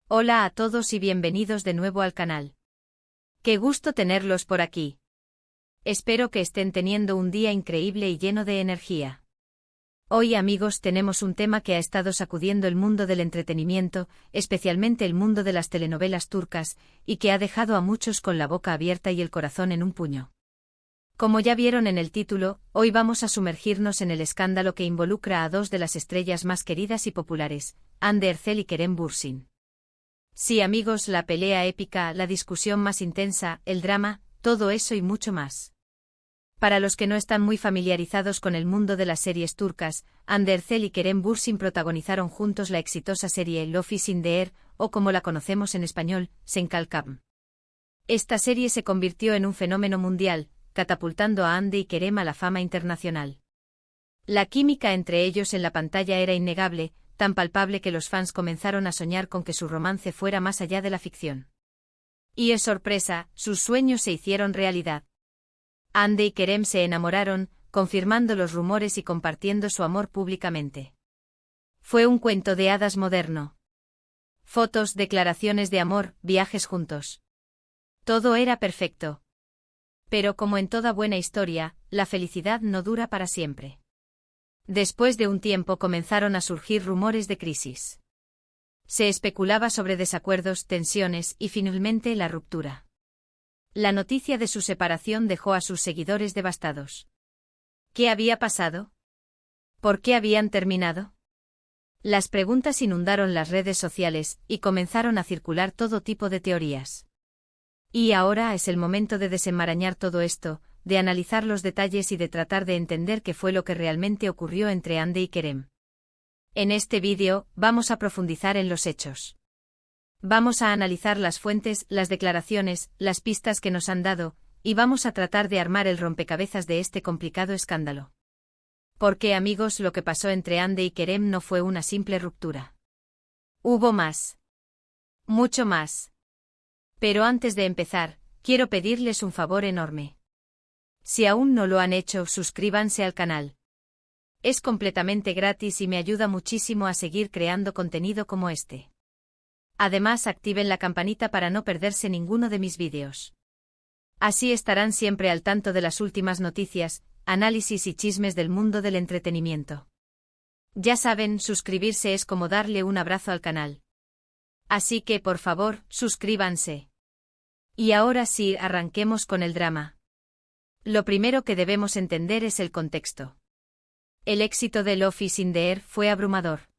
Hola a todos y bienvenidos de nuevo al canal. Qué gusto tenerlos por aquí. Espero que estén teniendo un día increíble y lleno de energía. Hoy, amigos, tenemos un tema que ha estado sacudiendo el mundo del entretenimiento, especialmente el mundo de las telenovelas turcas, y que ha dejado a muchos con la boca abierta y el corazón en un puño. Como ya vieron en el título, hoy vamos a sumergirnos en el escándalo que involucra a dos de las estrellas más queridas y populares, Hande Erçel y Kerem Bürsin. Sí, amigos, la pelea épica, la discusión más intensa, el drama, todo eso y mucho más. Para los que no están muy familiarizados con el mundo de las series turcas, Hande Erçel y Kerem Bürsin protagonizaron juntos la exitosa serie Love is in the Air, o como la conocemos en español, Sen Kalkam. Esta serie se convirtió en un fenómeno mundial, catapultando a Hande y Kerem a la fama internacional. La química entre ellos en la pantalla era innegable, tan palpable que los fans comenzaron a soñar con que su romance fuera más allá de la ficción. Y es sorpresa, sus sueños se hicieron realidad. Hande y Kerem se enamoraron, confirmando los rumores y compartiendo su amor públicamente. Fue un cuento de hadas moderno. Fotos, declaraciones de amor, viajes juntos. Todo era perfecto. Pero como en toda buena historia, la felicidad no dura para siempre. Después de un tiempo comenzaron a surgir rumores de crisis. Se especulaba sobre desacuerdos, tensiones y finalmente la ruptura. La noticia de su separación dejó a sus seguidores devastados. ¿Qué había pasado? ¿Por qué habían terminado? Las preguntas inundaron las redes sociales y comenzaron a circular todo tipo de teorías. Y ahora es el momento de desenmarañar todo esto, de analizar los detalles y de tratar de entender qué fue lo que realmente ocurrió entre Hande y Kerem. En este vídeo, vamos a profundizar en los hechos. Vamos a analizar las fuentes, las declaraciones, las pistas que nos han dado, y vamos a tratar de armar el rompecabezas de este complicado escándalo. Porque, amigos, lo que pasó entre Hande y Kerem no fue una simple ruptura. Hubo más. Mucho más. Pero antes de empezar, quiero pedirles un favor enorme. Si aún no lo han hecho, suscríbanse al canal. Es completamente gratis y me ayuda muchísimo a seguir creando contenido como este. Además, activen la campanita para no perderse ninguno de mis vídeos. Así estarán siempre al tanto de las últimas noticias, análisis y chismes del mundo del entretenimiento. Ya saben, suscribirse es como darle un abrazo al canal. Así que, por favor, suscríbanse. Y ahora sí, arranquemos con el drama. Lo primero que debemos entender es el contexto. El éxito de Love is in the Air fue abrumador.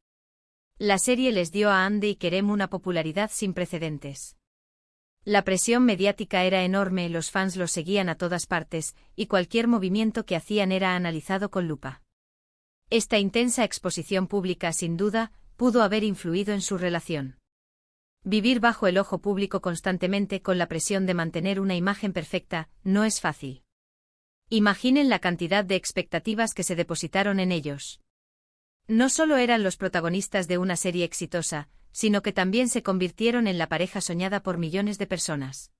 La serie les dio a Hande y Kerem una popularidad sin precedentes. La presión mediática era enorme, los fans los seguían a todas partes, y cualquier movimiento que hacían era analizado con lupa. Esta intensa exposición pública, sin duda, pudo haber influido en su relación. Vivir bajo el ojo público constantemente con la presión de mantener una imagen perfecta, no es fácil. Imaginen la cantidad de expectativas que se depositaron en ellos. No solo eran los protagonistas de una serie exitosa, sino que también se convirtieron en la pareja soñada por millones de personas.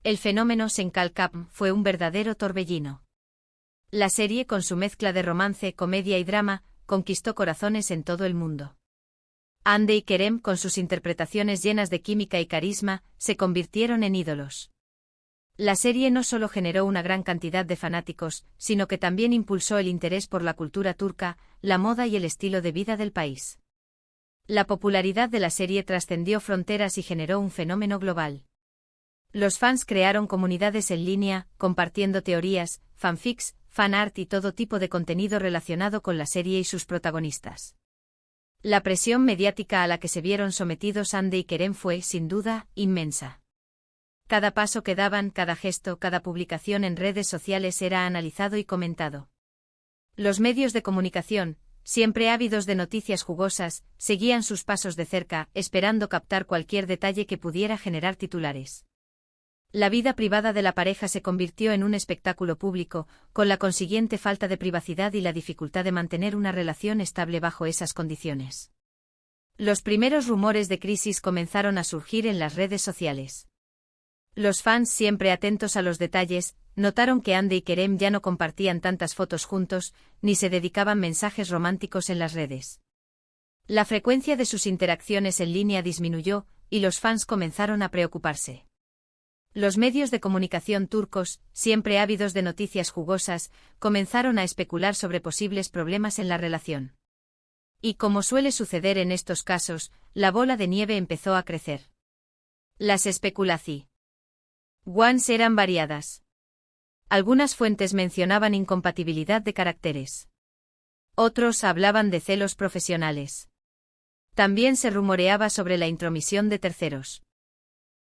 El fenómeno Sen Kalkam fue un verdadero torbellino. La serie, con su mezcla de romance, comedia y drama, conquistó corazones en todo el mundo. Hande y Kerem, con sus interpretaciones llenas de química y carisma, se convirtieron en ídolos. La serie no solo generó una gran cantidad de fanáticos, sino que también impulsó el interés por la cultura turca, la moda y el estilo de vida del país. La popularidad de la serie trascendió fronteras y generó un fenómeno global. Los fans crearon comunidades en línea, compartiendo teorías, fanfics, fanart y todo tipo de contenido relacionado con la serie y sus protagonistas. La presión mediática a la que se vieron sometidos Hande y Kerem fue, sin duda, inmensa. Cada paso que daban, cada gesto, cada publicación en redes sociales era analizado y comentado. Los medios de comunicación, siempre ávidos de noticias jugosas, seguían sus pasos de cerca, esperando captar cualquier detalle que pudiera generar titulares. La vida privada de la pareja se convirtió en un espectáculo público, con la consiguiente falta de privacidad y la dificultad de mantener una relación estable bajo esas condiciones. Los primeros rumores de crisis comenzaron a surgir en las redes sociales. Los fans, siempre atentos a los detalles, notaron que Hande y Kerem ya no compartían tantas fotos juntos, ni se dedicaban mensajes románticos en las redes. La frecuencia de sus interacciones en línea disminuyó, y los fans comenzaron a preocuparse. Los medios de comunicación turcos, siempre ávidos de noticias jugosas, comenzaron a especular sobre posibles problemas en la relación. Y como suele suceder en estos casos, la bola de nieve empezó a crecer. Las especulaciones eran variadas. Algunas fuentes mencionaban incompatibilidad de caracteres. Otros hablaban de celos profesionales. También se rumoreaba sobre la intromisión de terceros.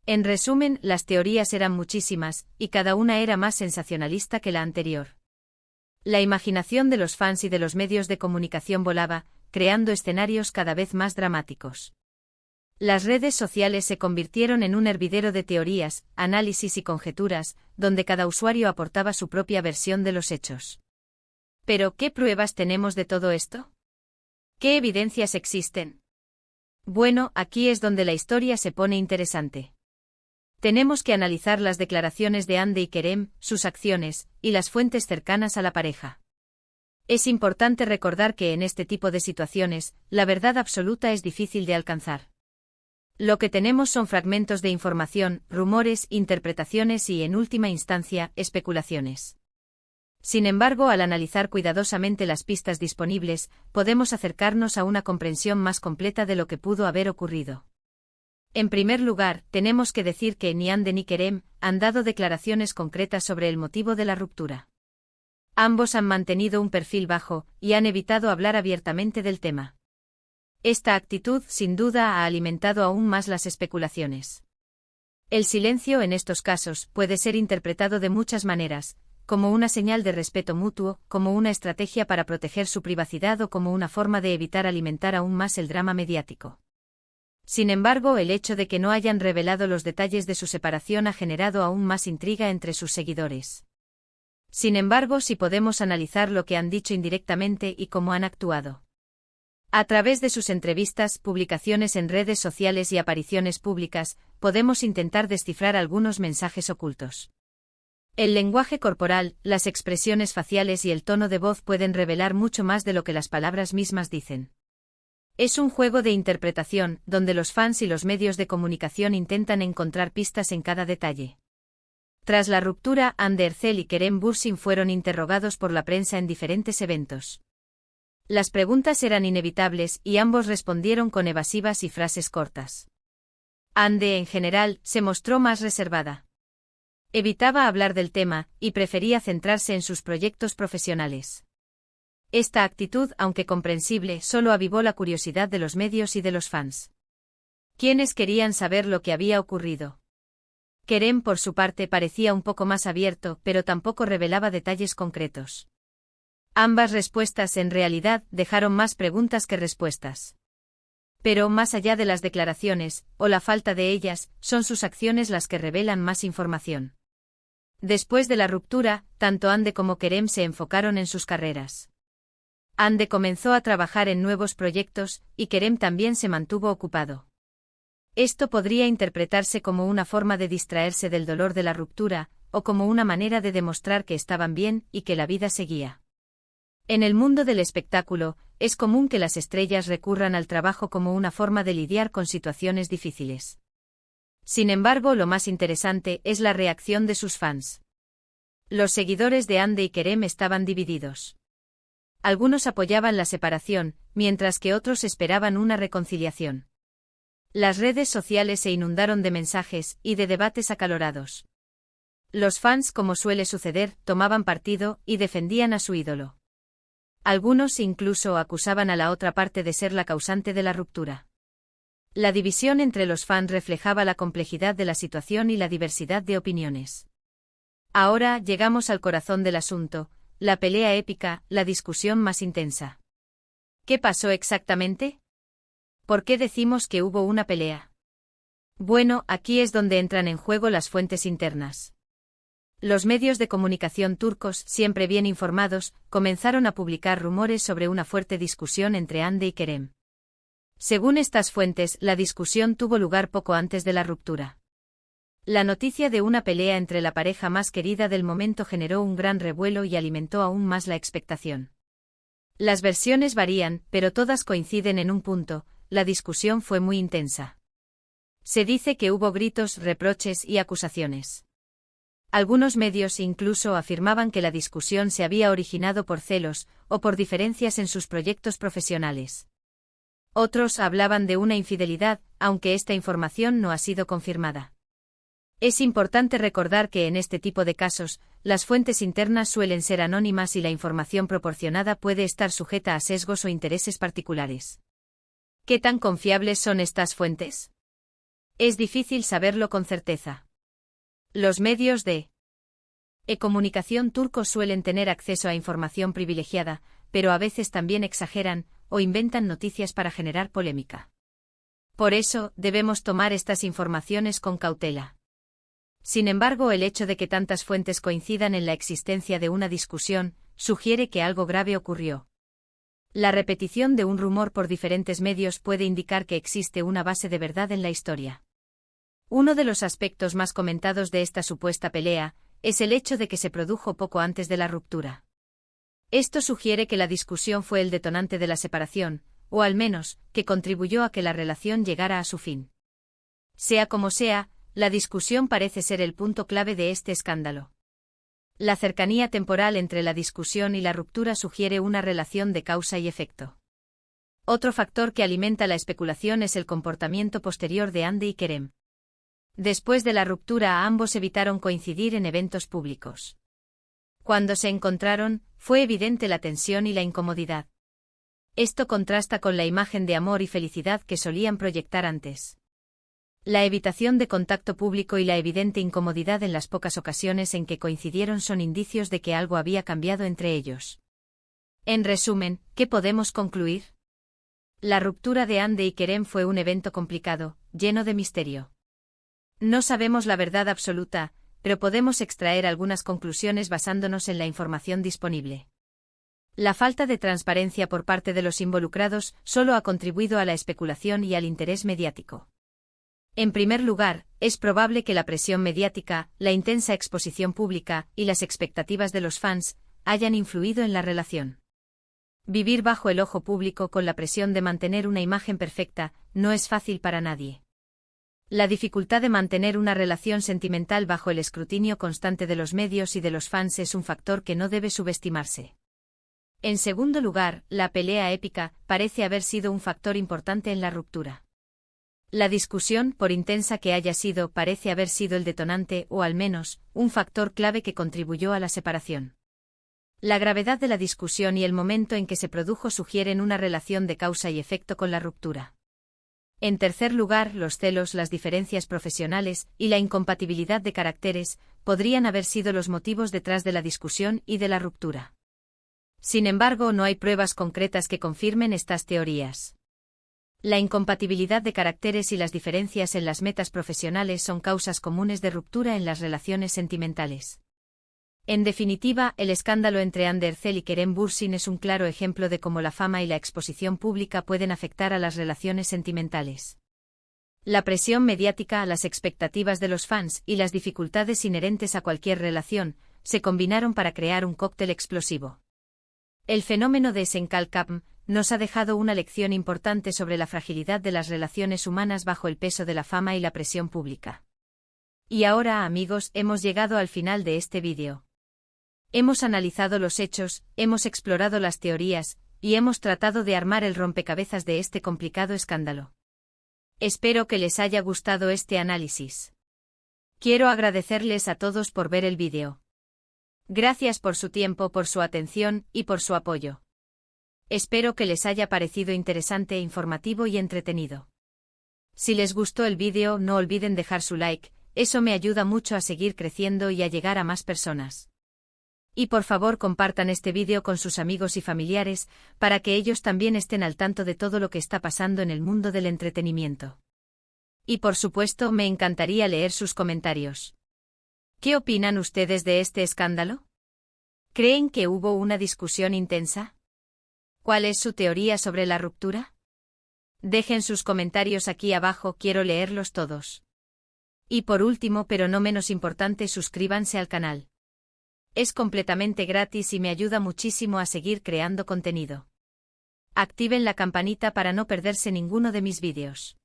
En resumen, las teorías eran muchísimas, y cada una era más sensacionalista que la anterior. La imaginación de los fans y de los medios de comunicación volaba, creando escenarios cada vez más dramáticos. Las redes sociales se convirtieron en un hervidero de teorías, análisis y conjeturas, donde cada usuario aportaba su propia versión de los hechos. ¿Pero qué pruebas tenemos de todo esto? ¿Qué evidencias existen? Bueno, aquí es donde la historia se pone interesante. Tenemos que analizar las declaraciones de Hande y Kerem, sus acciones, y las fuentes cercanas a la pareja. Es importante recordar que en este tipo de situaciones, la verdad absoluta es difícil de alcanzar. Lo que tenemos son fragmentos de información, rumores, interpretaciones y, en última instancia, especulaciones. Sin embargo, al analizar cuidadosamente las pistas disponibles, podemos acercarnos a una comprensión más completa de lo que pudo haber ocurrido. En primer lugar, tenemos que decir que ni Hande ni Kerem han dado declaraciones concretas sobre el motivo de la ruptura. Ambos han mantenido un perfil bajo y han evitado hablar abiertamente del tema. Esta actitud, sin duda, ha alimentado aún más las especulaciones. El silencio en estos casos puede ser interpretado de muchas maneras, como una señal de respeto mutuo, como una estrategia para proteger su privacidad o como una forma de evitar alimentar aún más el drama mediático. Sin embargo, el hecho de que no hayan revelado los detalles de su separación ha generado aún más intriga entre sus seguidores. Sin embargo, sí podemos analizar lo que han dicho indirectamente y cómo han actuado. A través de sus entrevistas, publicaciones en redes sociales y apariciones públicas, podemos intentar descifrar algunos mensajes ocultos. El lenguaje corporal, las expresiones faciales y el tono de voz pueden revelar mucho más de lo que las palabras mismas dicen. Es un juego de interpretación, donde los fans y los medios de comunicación intentan encontrar pistas en cada detalle. Tras la ruptura, Hande Erçel y Kerem Bürsin fueron interrogados por la prensa en diferentes eventos. Las preguntas eran inevitables y ambos respondieron con evasivas y frases cortas. Hande, en general, se mostró más reservada. Evitaba hablar del tema y prefería centrarse en sus proyectos profesionales. Esta actitud, aunque comprensible, solo avivó la curiosidad de los medios y de los fans. ¿Quiénes querían saber lo que había ocurrido? Kerem, por su parte, parecía un poco más abierto, pero tampoco revelaba detalles concretos. Ambas respuestas, en realidad, dejaron más preguntas que respuestas. Pero, más allá de las declaraciones, o la falta de ellas, son sus acciones las que revelan más información. Después de la ruptura, tanto Hande como Kerem se enfocaron en sus carreras. Hande comenzó a trabajar en nuevos proyectos, y Kerem también se mantuvo ocupado. Esto podría interpretarse como una forma de distraerse del dolor de la ruptura, o como una manera de demostrar que estaban bien y que la vida seguía. En el mundo del espectáculo, es común que las estrellas recurran al trabajo como una forma de lidiar con situaciones difíciles. Sin embargo, lo más interesante es la reacción de sus fans. Los seguidores de Hande y Kerem estaban divididos. Algunos apoyaban la separación, mientras que otros esperaban una reconciliación. Las redes sociales se inundaron de mensajes y de debates acalorados. Los fans, como suele suceder, tomaban partido y defendían a su ídolo. Algunos incluso acusaban a la otra parte de ser la causante de la ruptura. La división entre los fans reflejaba la complejidad de la situación y la diversidad de opiniones. Ahora llegamos al corazón del asunto. La pelea épica, la discusión más intensa. ¿Qué pasó exactamente? ¿Por qué decimos que hubo una pelea? Bueno, aquí es donde entran en juego las fuentes internas. Los medios de comunicación turcos, siempre bien informados, comenzaron a publicar rumores sobre una fuerte discusión entre Hande y Kerem. Según estas fuentes, la discusión tuvo lugar poco antes de la ruptura. La noticia de una pelea entre la pareja más querida del momento generó un gran revuelo y alimentó aún más la expectación. Las versiones varían, pero todas coinciden en un punto: la discusión fue muy intensa. Se dice que hubo gritos, reproches y acusaciones. Algunos medios incluso afirmaban que la discusión se había originado por celos o por diferencias en sus proyectos profesionales. Otros hablaban de una infidelidad, aunque esta información no ha sido confirmada. Es importante recordar que en este tipo de casos, las fuentes internas suelen ser anónimas y la información proporcionada puede estar sujeta a sesgos o intereses particulares. ¿Qué tan confiables son estas fuentes? Es difícil saberlo con certeza. Los medios de comunicación turcos suelen tener acceso a información privilegiada, pero a veces también exageran o inventan noticias para generar polémica. Por eso, debemos tomar estas informaciones con cautela. Sin embargo, el hecho de que tantas fuentes coincidan en la existencia de una discusión, sugiere que algo grave ocurrió. La repetición de un rumor por diferentes medios puede indicar que existe una base de verdad en la historia. Uno de los aspectos más comentados de esta supuesta pelea es el hecho de que se produjo poco antes de la ruptura. Esto sugiere que la discusión fue el detonante de la separación, o al menos, que contribuyó a que la relación llegara a su fin. Sea como sea, la discusión parece ser el punto clave de este escándalo. La cercanía temporal entre la discusión y la ruptura sugiere una relación de causa y efecto. Otro factor que alimenta la especulación es el comportamiento posterior de Hande y Kerem. Después de la ruptura, ambos evitaron coincidir en eventos públicos. Cuando se encontraron, fue evidente la tensión y la incomodidad. Esto contrasta con la imagen de amor y felicidad que solían proyectar antes. La evitación de contacto público y la evidente incomodidad en las pocas ocasiones en que coincidieron son indicios de que algo había cambiado entre ellos. En resumen, ¿qué podemos concluir? La ruptura de Hande y Kerem fue un evento complicado, lleno de misterio. No sabemos la verdad absoluta, pero podemos extraer algunas conclusiones basándonos en la información disponible. La falta de transparencia por parte de los involucrados solo ha contribuido a la especulación y al interés mediático. En primer lugar, es probable que la presión mediática, la intensa exposición pública y las expectativas de los fans hayan influido en la relación. Vivir bajo el ojo público con la presión de mantener una imagen perfecta no es fácil para nadie. La dificultad de mantener una relación sentimental bajo el escrutinio constante de los medios y de los fans es un factor que no debe subestimarse. En segundo lugar, la pelea épica parece haber sido un factor importante en la ruptura. La discusión, por intensa que haya sido, parece haber sido el detonante o al menos, un factor clave que contribuyó a la separación. La gravedad de la discusión y el momento en que se produjo sugieren una relación de causa y efecto con la ruptura. En tercer lugar, los celos, las diferencias profesionales y la incompatibilidad de caracteres podrían haber sido los motivos detrás de la discusión y de la ruptura. Sin embargo, no hay pruebas concretas que confirmen estas teorías. La incompatibilidad de caracteres y las diferencias en las metas profesionales son causas comunes de ruptura en las relaciones sentimentales. En definitiva, el escándalo entre Hande Erçel y Kerem Bürsin es un claro ejemplo de cómo la fama y la exposición pública pueden afectar a las relaciones sentimentales. La presión mediática, las expectativas de los fans y las dificultades inherentes a cualquier relación se combinaron para crear un cóctel explosivo. El fenómeno de Senkalkapm nos ha dejado una lección importante sobre la fragilidad de las relaciones humanas bajo el peso de la fama y la presión pública. Y ahora, amigos, hemos llegado al final de este vídeo. Hemos analizado los hechos, hemos explorado las teorías, y hemos tratado de armar el rompecabezas de este complicado escándalo. Espero que les haya gustado este análisis. Quiero agradecerles a todos por ver el vídeo. Gracias por su tiempo, por su atención y por su apoyo. Espero que les haya parecido interesante, informativo y entretenido. Si les gustó el vídeo, no olviden dejar su like, eso me ayuda mucho a seguir creciendo y a llegar a más personas. Y por favor compartan este vídeo con sus amigos y familiares, para que ellos también estén al tanto de todo lo que está pasando en el mundo del entretenimiento. Y por supuesto, me encantaría leer sus comentarios. ¿Qué opinan ustedes de este escándalo? ¿Creen que hubo una discusión intensa? ¿Cuál es su teoría sobre la ruptura? Dejen sus comentarios aquí abajo, quiero leerlos todos. Y por último, pero no menos importante, suscríbanse al canal. Es completamente gratis y me ayuda muchísimo a seguir creando contenido. Activen la campanita para no perderse ninguno de mis vídeos.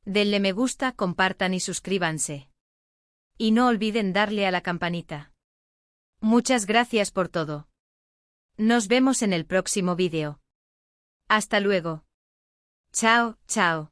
Denle me gusta, compartan y suscríbanse. Y no olviden darle a la campanita. Muchas gracias por todo. Nos vemos en el próximo vídeo. Hasta luego. Chao, chao.